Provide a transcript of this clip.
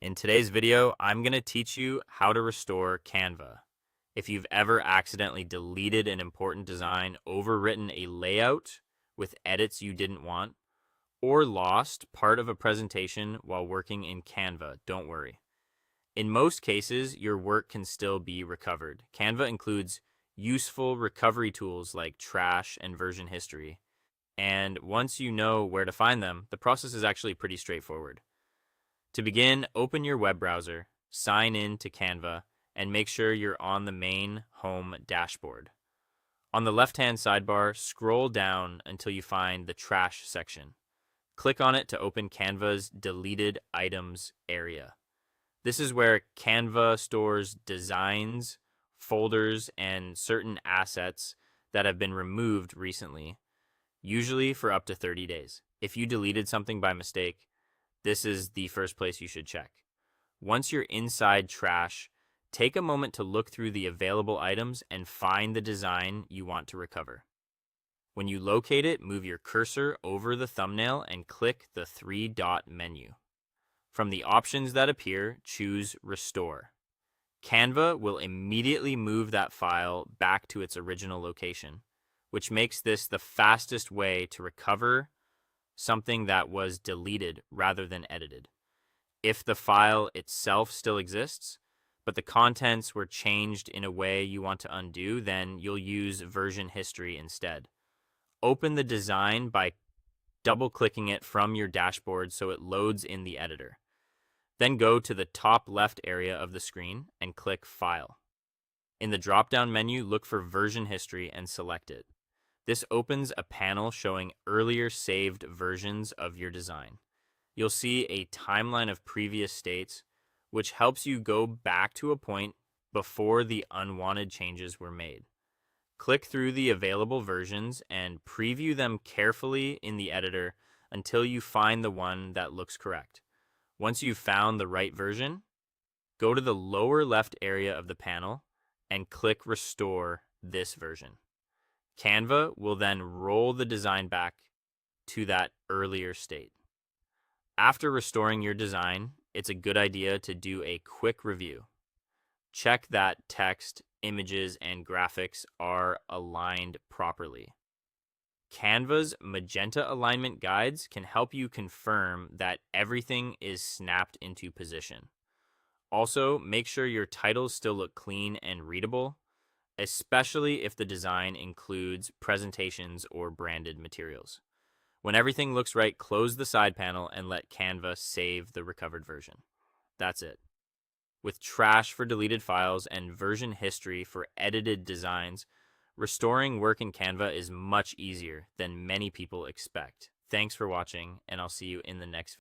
In today's video, I'm going to teach you how to restore Canva. If you've ever accidentally deleted an important design, overwritten a layout with edits you didn't want, or lost part of a presentation while working in Canva, don't worry. In most cases, your work can still be recovered. Canva includes useful recovery tools like trash and version history. And once you know where to find them, the process is actually pretty straightforward. To begin, open your web browser, sign in to Canva, and make sure you're on the main home dashboard. On the left-hand sidebar, scroll down until you find the trash section. Click on it to open Canva's deleted items area. This is where Canva stores designs, folders, and certain assets that have been removed recently, usually for up to 30 days. If you deleted something by mistake, this is the first place you should check. Once you're inside trash, take a moment to look through the available items and find the design you want to recover. When you locate it, move your cursor over the thumbnail and click the three-dot menu. From the options that appear, choose Restore. Canva will immediately move that file back to its original location, which makes this the fastest way to recover something that was deleted rather than edited. If the file itself still exists, but the contents were changed in a way you want to undo, then you'll use version history instead. Open the design by double-clicking it from your dashboard so it loads in the editor. Then go to the top left area of the screen and click File. In the drop-down menu, look for version history and select it. This opens a panel showing earlier saved versions of your design. You'll see a timeline of previous states, which helps you go back to a point before the unwanted changes were made. Click through the available versions and preview them carefully in the editor until you find the one that looks correct. Once you've found the right version, go to the lower left area of the panel and click Restore this version. Canva will then roll the design back to that earlier state. After restoring your design, it's a good idea to do a quick review. Check that text, images, and graphics are aligned properly. Canva's magenta alignment guides can help you confirm that everything is snapped into position. Also, make sure your titles still look clean and readable, especially if the design includes presentations or branded materials. When everything looks right, close the side panel and let Canva save the recovered version. That's it. With trash for deleted files and version history for edited designs, restoring work in Canva is much easier than many people expect. Thanks for watching, and I'll see you in the next video.